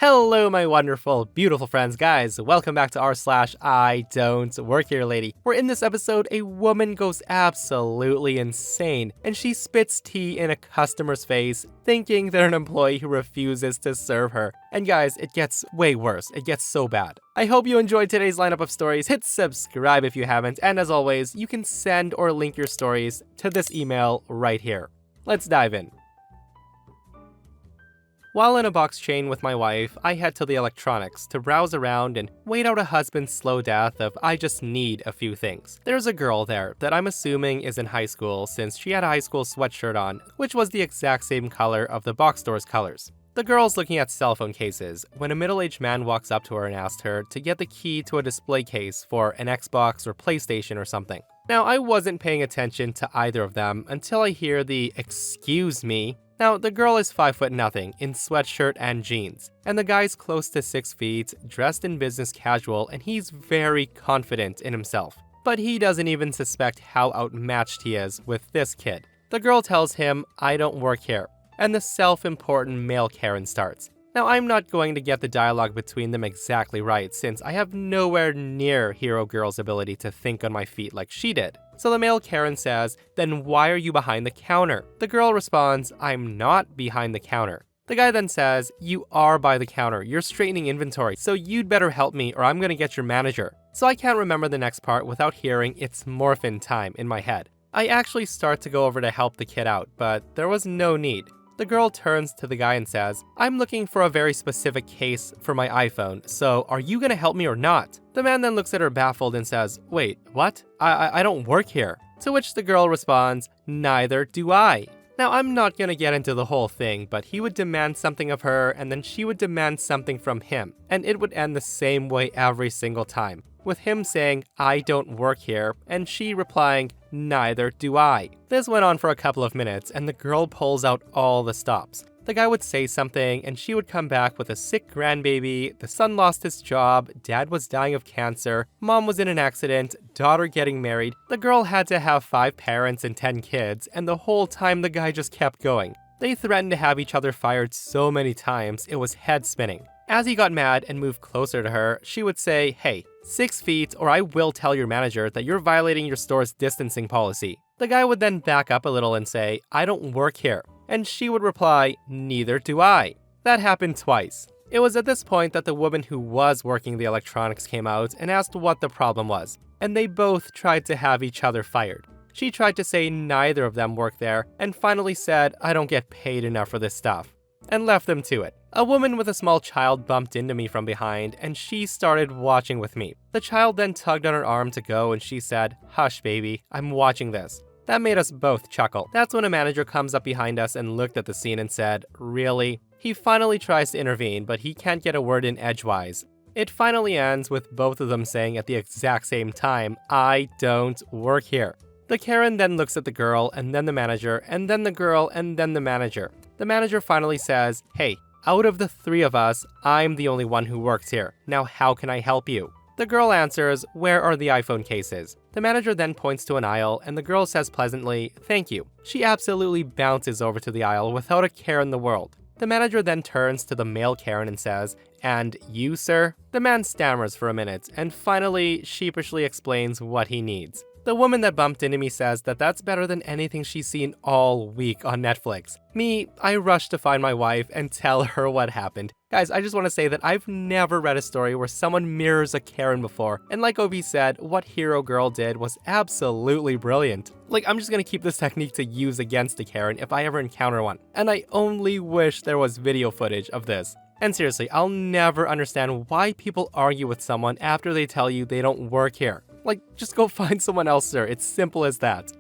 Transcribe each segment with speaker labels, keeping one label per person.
Speaker 1: Hello, my wonderful, beautiful friends, guys. Welcome back to r/IDontWorkHereLady, where in this episode, a woman goes absolutely insane, and she spits tea in a customer's face, thinking they're an employee who refuses to serve her. And guys, it gets way worse. It gets so bad. I hope you enjoyed today's lineup of stories. Hit subscribe if you haven't, and as always, you can send or link your stories to this email right here. Let's dive in. While in a box chain with my wife, I head to the electronics to browse around and wait out a husband's slow death of I just need a few things. There's a girl there that I'm assuming is in high school since she had a high school sweatshirt on, which was the exact same color of the box store's colors. The girl's looking at cell phone cases when a middle-aged man walks up to her and asks her to get the key to a display case for an Xbox or PlayStation or something. Now, I wasn't paying attention to either of them until I hear the "excuse me." Now, the girl is 5'0" in sweatshirt and jeans, and the guy's close to 6 feet, dressed in business casual, and he's very confident in himself. But he doesn't even suspect how outmatched he is with this kid. The girl tells him, "I don't work here," and the self-important male Karen starts. Now, I'm not going to get the dialogue between them exactly right, since I have nowhere near Hero Girl's ability to think on my feet like she did. So the male Karen says, "Then why are you behind the counter?" The girl responds, "I'm not behind the counter." The guy then says, "You are by the counter, you're straightening inventory, so you'd better help me or I'm gonna get your manager." So I can't remember the next part without hearing "it's morphin' time" in my head. I actually start to go over to help the kid out, but there was no need. The girl turns to the guy and says, "I'm looking for a very specific case for my iPhone, so are you gonna help me or not?" The man then looks at her baffled and says, "Wait, what? I don't work here." To which the girl responds, "Neither do I." Now, I'm not gonna get into the whole thing, but he would demand something of her and then she would demand something from him, and it would end the same way every single time, with him saying, "I don't work here," and she replying, "Neither do I." This went on for a couple of minutes, and the girl pulls out all the stops. The guy would say something, and she would come back with a sick grandbaby, the son lost his job, dad was dying of cancer, mom was in an accident, daughter getting married. The girl had to have 5 parents and 10 kids, and the whole time the guy just kept going. They threatened to have each other fired so many times, it was head spinning. As he got mad and moved closer to her, she would say, "Hey, 6 feet or I will tell your manager that you're violating your store's distancing policy." The guy would then back up a little and say, "I don't work here." And she would reply, "Neither do I." That happened twice. It was at this point that the woman who was working the electronics came out and asked what the problem was, and they both tried to have each other fired. She tried to say neither of them worked there, and finally said, "I don't get paid enough for this stuff," and left them to it. A woman with a small child bumped into me from behind, and she started watching with me. The child then tugged on her arm to go, and she said, "Hush, baby, I'm watching this." That made us both chuckle. That's when a manager comes up behind us and looked at the scene and said, "Really?" He finally tries to intervene, but he can't get a word in edgewise. It finally ends with both of them saying at the exact same time, "I don't work here." The Karen then looks at the girl, and then the manager, and then the girl, and then the manager. The manager finally says, "Hey, out of the 3 of us, I'm the only one who works here. Now how can I help you?" The girl answers, "Where are the iPhone cases?" The manager then points to an aisle, and the girl says pleasantly, "Thank you." She absolutely bounces over to the aisle without a care in the world. The manager then turns to the male Karen and says, "And you, sir?" The man stammers for a minute, and finally sheepishly explains what he needs. The woman that bumped into me says that that's better than anything she's seen all week on Netflix. Me, I rush to find my wife and tell her what happened. Guys, I just want to say that I've never read a story where someone mirrors a Karen before, and like Obi said, what Hero Girl did was absolutely brilliant. Like, I'm just gonna keep this technique to use against a Karen if I ever encounter one, and I only wish there was video footage of this. And seriously, I'll never understand why people argue with someone after they tell you they don't work here. Like, just go find someone else, sir. It's simple as that.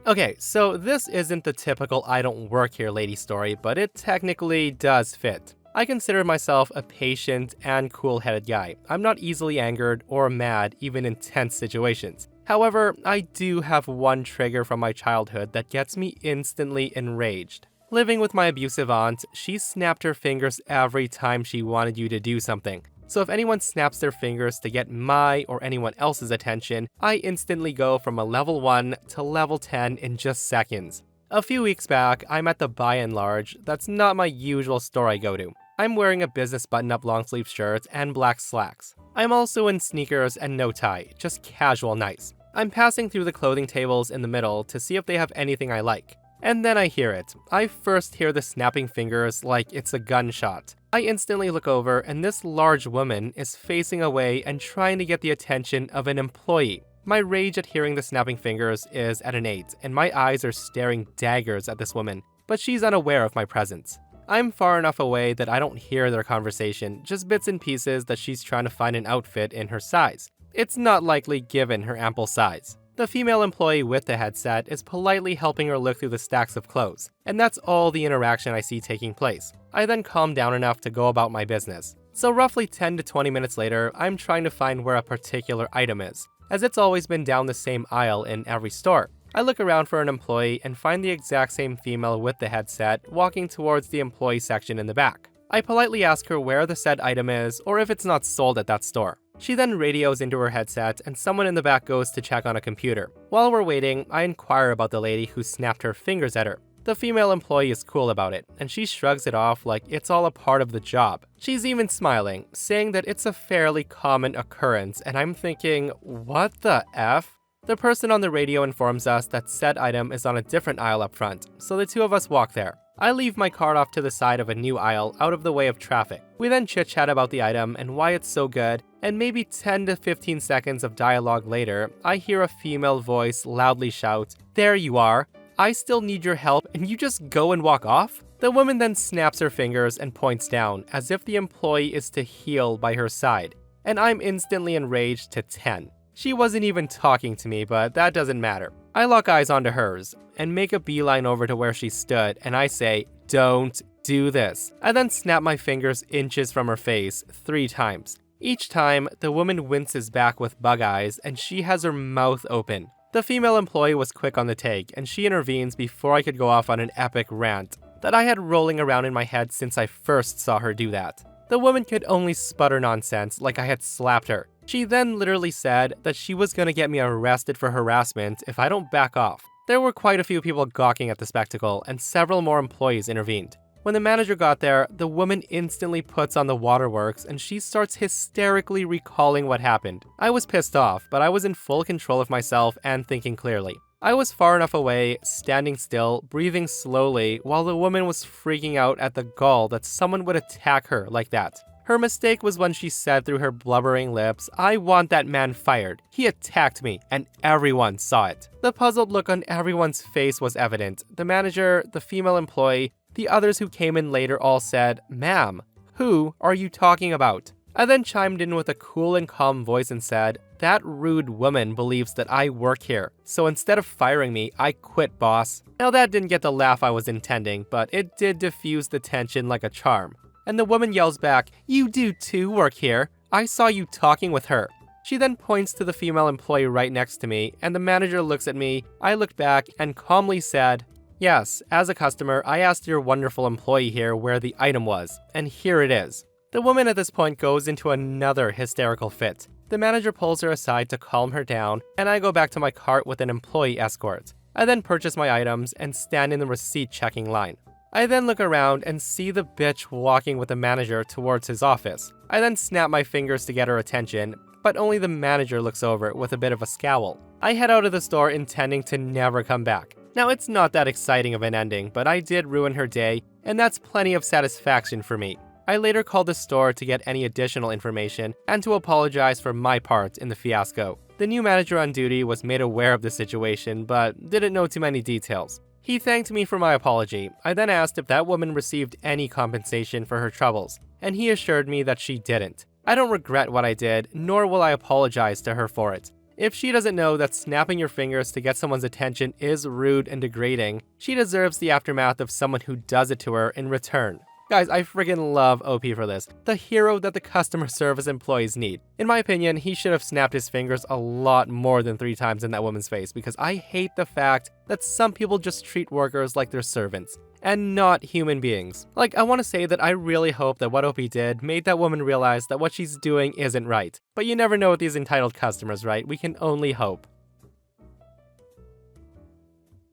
Speaker 1: Okay, so this isn't the typical "I don't work here" lady story, but it technically does fit. I consider myself a patient and cool-headed guy. I'm not easily angered or mad, even in tense situations. However, I do have one trigger from my childhood that gets me instantly enraged. Living with my abusive aunt, she snapped her fingers every time she wanted you to do something. So if anyone snaps their fingers to get my or anyone else's attention, I instantly go from a level 1 to level 10 in just seconds. A few weeks back, I'm at the Buy and Large. That's not my usual store I go to. I'm wearing a business button-up long-sleeve shirt and black slacks. I'm also in sneakers and no tie, just casual nice. I'm passing through the clothing tables in the middle to see if they have anything I like. And then I hear it. I first hear the snapping fingers like it's a gunshot. I instantly look over and this large woman is facing away and trying to get the attention of an employee. My rage at hearing the snapping fingers is at an 8, and my eyes are staring daggers at this woman, but she's unaware of my presence. I'm far enough away that I don't hear their conversation, just bits and pieces that she's trying to find an outfit in her size. It's not likely given her ample size. The female employee with the headset is politely helping her look through the stacks of clothes, and that's all the interaction I see taking place. I then calm down enough to go about my business. So roughly 10 to 20 minutes later, I'm trying to find where a particular item is, as it's always been down the same aisle in every store. I look around for an employee and find the exact same female with the headset walking towards the employee section in the back. I politely ask her where the said item is or if it's not sold at that store. She then radios into her headset and someone in the back goes to check on a computer. While we're waiting, I inquire about the lady who snapped her fingers at her. The female employee is cool about it, and she shrugs it off like it's all a part of the job. She's even smiling, saying that it's a fairly common occurrence, and I'm thinking, what the F? The person on the radio informs us that said item is on a different aisle up front, so the two of us walk there. I leave my cart off to the side of a new aisle out of the way of traffic. We then chit-chat about the item and why it's so good, and maybe 10 to 15 seconds of dialogue later, I hear a female voice loudly shout, "There you are! I still need your help and you just go and walk off?" The woman then snaps her fingers and points down, as if the employee is to heel by her side, and I'm instantly enraged to 10. She wasn't even talking to me, but that doesn't matter. I lock eyes onto hers, and make a beeline over to where she stood, and I say, "Don't do this." I then snap my fingers inches from her face 3 times. Each time, the woman winces back with bug eyes, and she has her mouth open. The female employee was quick on the take, and she intervenes before I could go off on an epic rant that I had rolling around in my head since I first saw her do that. The woman could only sputter nonsense like I had slapped her. She then literally said that she was gonna get me arrested for harassment if I don't back off. There were quite a few people gawking at the spectacle, and several more employees intervened. When the manager got there, the woman instantly puts on the waterworks and she starts hysterically recalling what happened. I was pissed off, but I was in full control of myself and thinking clearly. I was far enough away, standing still, breathing slowly, while the woman was freaking out at the gall that someone would attack her like that. Her mistake was when she said through her blubbering lips, "I want that man fired. He attacked me," and everyone saw it. The puzzled look on everyone's face was evident. The manager, the female employee, the others who came in later all said, "Ma'am, who are you talking about?" I then chimed in with a cool and calm voice and said, "That rude woman believes that I work here, so instead of firing me, I quit, boss." Now that didn't get the laugh I was intending, but it did diffuse the tension like a charm. And the woman yells back, "You do too work here. I saw you talking with her." She then points to the female employee right next to me, and the manager looks at me. I looked back and calmly said, "Yes, as a customer, I asked your wonderful employee here where the item was, and here it is." The woman at this point goes into another hysterical fit. The manager pulls her aside to calm her down, and I go back to my cart with an employee escort. I then purchase my items and stand in the receipt checking line. I then look around and see the bitch walking with the manager towards his office. I then snap my fingers to get her attention, but only the manager looks over with a bit of a scowl. I head out of the store intending to never come back. Now, it's not that exciting of an ending, but I did ruin her day, and that's plenty of satisfaction for me. I later called the store to get any additional information and to apologize for my part in the fiasco. The new manager on duty was made aware of the situation, but didn't know too many details. He thanked me for my apology. I then asked if that woman received any compensation for her troubles, and he assured me that she didn't. I don't regret what I did, nor will I apologize to her for it. If she doesn't know that snapping your fingers to get someone's attention is rude and degrading, she deserves the aftermath of someone who does it to her in return. Guys, I friggin' love OP for this. The hero that the customer service employees need. In my opinion, he should have snapped his fingers a lot more than 3 times in that woman's face, because I hate the fact that some people just treat workers like they're servants and not human beings. Like, I want to say that I really hope that what OP did made that woman realize that what she's doing isn't right. But you never know with these entitled customers, right? We can only hope.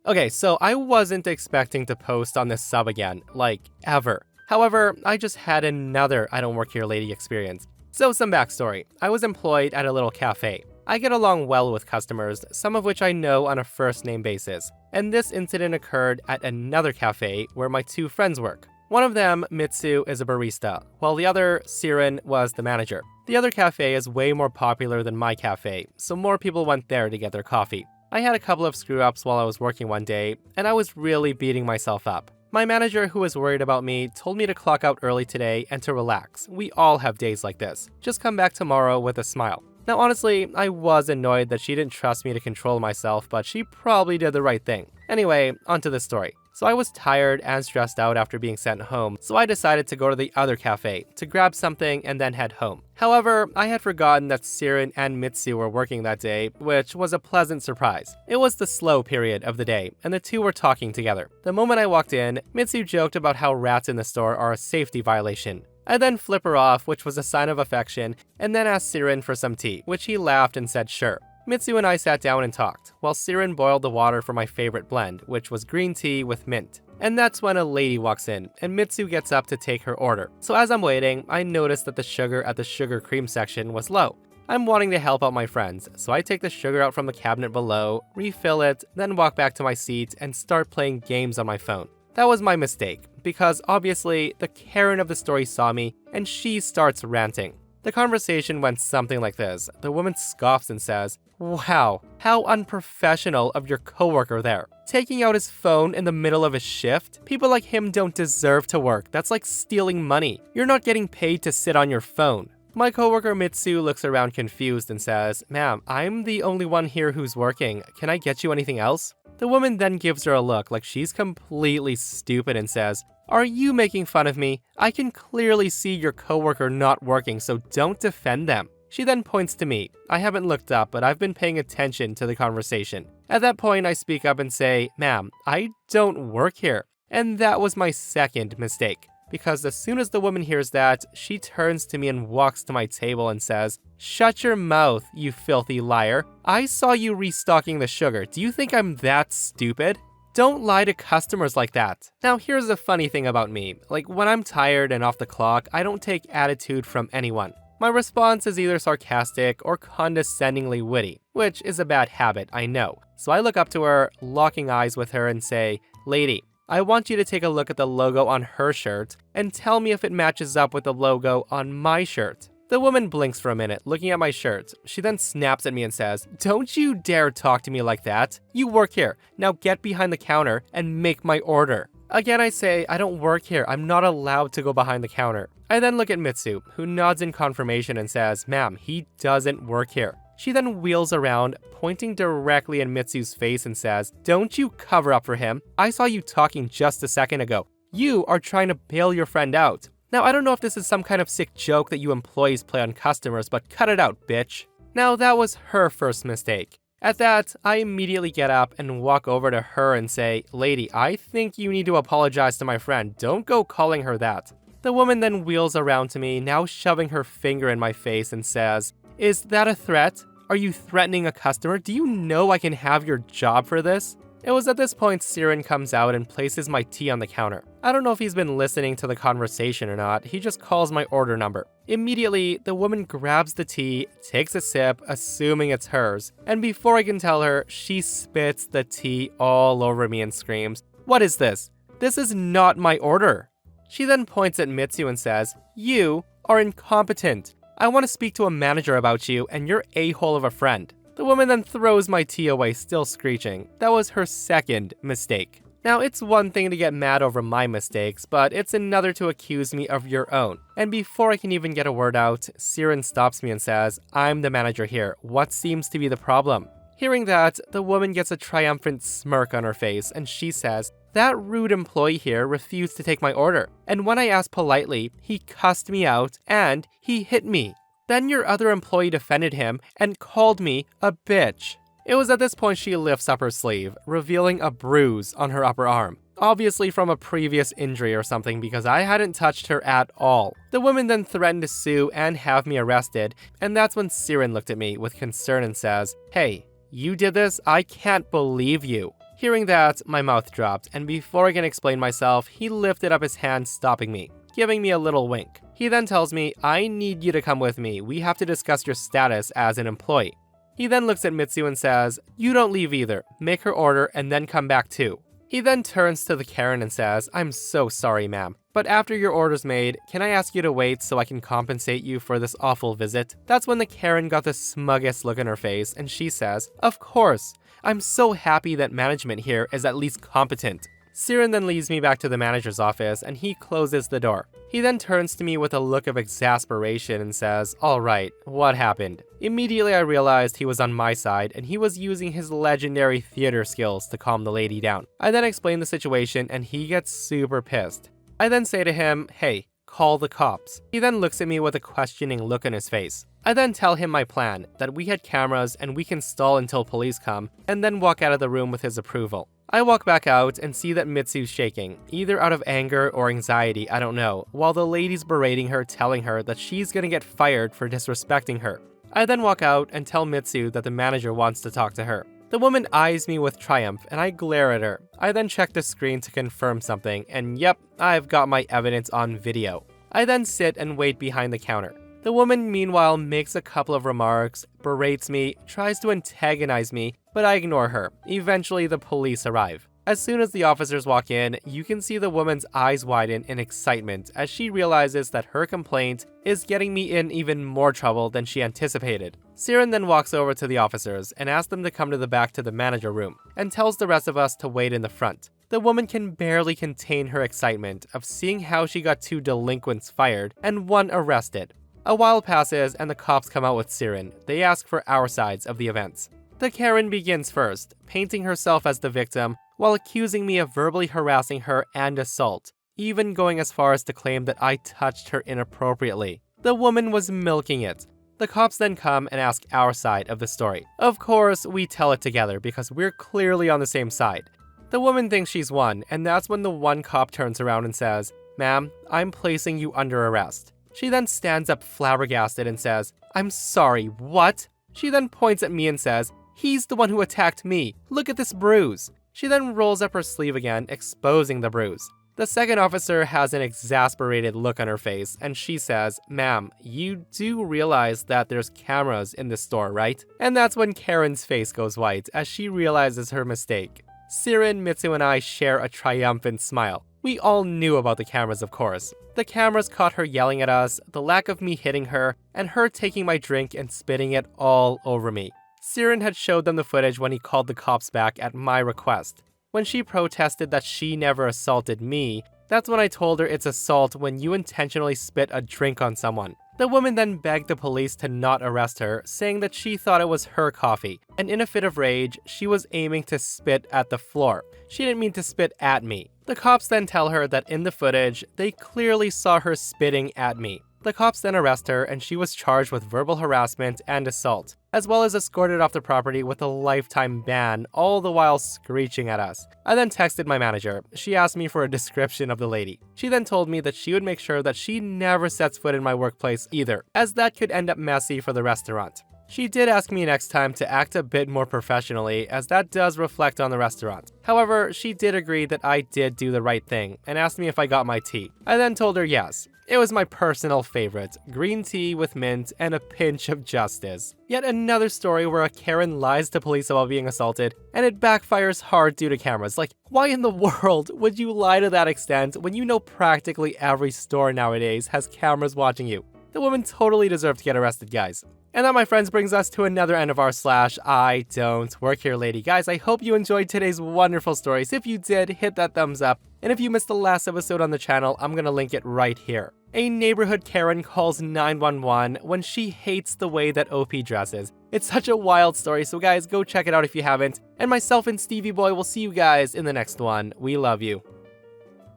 Speaker 1: Okay, so I wasn't expecting to post on this sub again, like, ever. However, I just had another I Don't Work Here Lady experience. So some backstory. I was employed at a little cafe. I get along well with customers, some of which I know on a first name basis. And this incident occurred at another cafe where my two friends work. One of them, Mitsu, is a barista, while the other, Siren, was the manager. The other cafe is way more popular than my cafe, so more people went there to get their coffee. I had a couple of screw-ups while I was working one day, and I was really beating myself up. My manager, who was worried about me, told me to clock out early today and to relax. We all have days like this. Just come back tomorrow with a smile. Now honestly, I was annoyed that she didn't trust me to control myself, but she probably did the right thing. Anyway, onto the story. So I was tired and stressed out after being sent home, so I decided to go to the other cafe to grab something and then head home. However, I had forgotten that Siren and Mitsu were working that day, which was a pleasant surprise. It was the slow period of the day, and the two were talking together. The moment I walked in, Mitsu joked about how rats in the store are a safety violation. I then flip her off, which was a sign of affection, and then asked Siren for some tea, which he laughed and said sure. Mitsu and I sat down and talked, while Siren boiled the water for my favorite blend, which was green tea with mint. And that's when a lady walks in, and Mitsu gets up to take her order. So as I'm waiting, I notice that the sugar at the sugar cream section was low. I'm wanting to help out my friends, so I take the sugar out from the cabinet below, refill it, then walk back to my seat and start playing games on my phone. That was my mistake, because obviously the Karen of the story saw me, and she starts ranting. The conversation went something like this. The woman scoffs and says, "Wow, how unprofessional of your coworker there. Taking out his phone in the middle of his shift? People like him don't deserve to work. That's like stealing money. You're not getting paid to sit on your phone." My coworker Mitsu looks around confused and says, "Ma'am, I'm the only one here who's working. Can I get you anything else?" The woman then gives her a look like she's completely stupid and says, "Are you making fun of me? I can clearly see your coworker not working, so don't defend them." She then points to me. I haven't looked up, but I've been paying attention to the conversation. At that point, I speak up and say, "Ma'am, I don't work here." And that was my second mistake. Because as soon as the woman hears that, she turns to me and walks to my table and says, "Shut your mouth, you filthy liar. I saw you restocking the sugar. Do you think I'm that stupid? Don't lie to customers like that." Now here's the funny thing about me. Like when I'm tired and off the clock, I don't take attitude from anyone. My response is either sarcastic or condescendingly witty, which is a bad habit, I know. So I look up to her, locking eyes with her and say, "Lady, I want you to take a look at the logo on her shirt and tell me if it matches up with the logo on my shirt." The woman blinks for a minute, looking at my shirt. She then snaps at me and says, "Don't you dare talk to me like that. You work here. Now get behind the counter and make my order." Again, I say, "I don't work here. I'm not allowed to go behind the counter." I then look at Mitsu, who nods in confirmation and says, "Ma'am, he doesn't work here." She then wheels around, pointing directly in Mitsu's face and says, "Don't you cover up for him. I saw you talking just a second ago. You are trying to bail your friend out." Now, I don't know if this is some kind of sick joke that you employees play on customers, but cut it out, bitch. Now, that was her first mistake. At that, I immediately get up and walk over to her and say, "Lady, I think you need to apologize to my friend. Don't go calling her that." The woman then wheels around to me, now shoving her finger in my face and says, "Is that a threat? Are you threatening a customer? Do you know I can have your job for this?" It was at this point Siren comes out and places my tea on the counter. I don't know if he's been listening to the conversation or not, he just calls my order number. Immediately, the woman grabs the tea, takes a sip, assuming it's hers, and before I can tell her, she spits the tea all over me and screams, "What is this? This is not my order." She then points at Mitsu and says, "You are incompetent. I want to speak to a manager about you and your a-hole of a friend." The woman then throws my tea away, still screeching. That was her second mistake. Now, it's one thing to get mad over my mistakes, but it's another to accuse me of your own. And before I can even get a word out, Siren stops me and says, "I'm the manager here. What seems to be the problem?" Hearing that, the woman gets a triumphant smirk on her face, and she says, "That rude employee here refused to take my order. And when I asked politely, he cussed me out and he hit me. Then your other employee defended him and called me a bitch." It was at this point she lifts up her sleeve, revealing a bruise on her upper arm. Obviously from a previous injury or something because I hadn't touched her at all. The woman then threatened to sue and have me arrested, and that's when Siren looked at me with concern and says, "Hey, you did this? I can't believe you." Hearing that, my mouth dropped, and before I can explain myself, he lifted up his hand, stopping me, giving me a little wink. He then tells me, I need you to come with me. We have to discuss your status as an employee. He then looks at Mitsu and says, you don't leave either. Make her order and then come back too. He then turns to the Karen and says, I'm so sorry, ma'am, but after your order's made, can I ask you to wait so I can compensate you for this awful visit? That's when the Karen got the smuggest look on her face, and she says, of course. I'm so happy that management here is at least competent. Siren then leads me back to the manager's office, and he closes the door. He then turns to me with a look of exasperation and says, alright, what happened? Immediately I realized he was on my side, and he was using his legendary theater skills to calm the lady down. I then explain the situation, and he gets super pissed. I then say to him, hey, call the cops. He then looks at me with a questioning look on his face. I then tell him my plan, that we had cameras and we can stall until police come, and then walk out of the room with his approval. I walk back out and see that Mitsu's shaking, either out of anger or anxiety, I don't know, while the lady's berating her, telling her that she's gonna get fired for disrespecting her. I then walk out and tell Mitsu that the manager wants to talk to her. The woman eyes me with triumph, and I glare at her. I then check the screen to confirm something, and yep, I've got my evidence on video. I then sit and wait behind the counter. The woman, meanwhile, makes a couple of remarks, berates me, tries to antagonize me, but I ignore her. Eventually, the police arrive. As soon as the officers walk in, you can see the woman's eyes widen in excitement as she realizes that her complaint is getting me in even more trouble than she anticipated. Siren then walks over to the officers and asks them to come to the back to the manager room, and tells the rest of us to wait in the front. The woman can barely contain her excitement of seeing how she got 2 delinquents fired and 1 arrested. A while passes and the cops come out with Siren. They ask for our sides of the events. The Karen begins first, painting herself as the victim while accusing me of verbally harassing her and assault, even going as far as to claim that I touched her inappropriately. The woman was milking it. The cops then come and ask our side of the story. Of course, we tell it together because we're clearly on the same side. The woman thinks she's won, and that's when the one cop turns around and says, ma'am, I'm placing you under arrest. She then stands up flabbergasted and says, I'm sorry, what? She then points at me and says, he's the one who attacked me. Look at this bruise. She then rolls up her sleeve again, exposing the bruise. The second officer has an exasperated look on her face, and she says, ma'am, you do realize that there's cameras in this store, right? And that's when Karen's face goes white as she realizes her mistake. Siren, Mitsu, and I share a triumphant smile. We all knew about the cameras, of course. The cameras caught her yelling at us, the lack of me hitting her, and her taking my drink and spitting it all over me. Siren had showed them the footage when he called the cops back at my request. When she protested that she never assaulted me, that's when I told her it's assault when you intentionally spit a drink on someone. The woman then begged the police to not arrest her, saying that she thought it was her coffee, and in a fit of rage, she was aiming to spit at the floor. She didn't mean to spit at me. The cops then tell her that in the footage, they clearly saw her spitting at me. The cops then arrest her, and she was charged with verbal harassment and assault, as well as escorted off the property with a lifetime ban, all the while screeching at us. I then texted my manager. She asked me for a description of the lady. She then told me that she would make sure that she never sets foot in my workplace either, as that could end up messy for the restaurant. She did ask me next time to act a bit more professionally, as that does reflect on the restaurant. However, she did agree that I did do the right thing, and asked me if I got my tea. I then told her yes. It was my personal favorite, green tea with mint and a pinch of justice. Yet another story where a Karen lies to police about being assaulted, and it backfires hard due to cameras. Like, why in the world would you lie to that extent when you know practically every store nowadays has cameras watching you? The woman totally deserved to get arrested, guys. And that, my friends, brings us to another end of our /IDontWorkHereLady. Guys, I hope you enjoyed today's wonderful stories. If you did, hit that thumbs up. And if you missed the last episode on the channel, I'm gonna link it right here. A neighborhood Karen calls 911 when she hates the way that OP dresses. It's such a wild story, so guys, go check it out if you haven't. And myself and Stevie Boy will see you guys in the next one. We love you.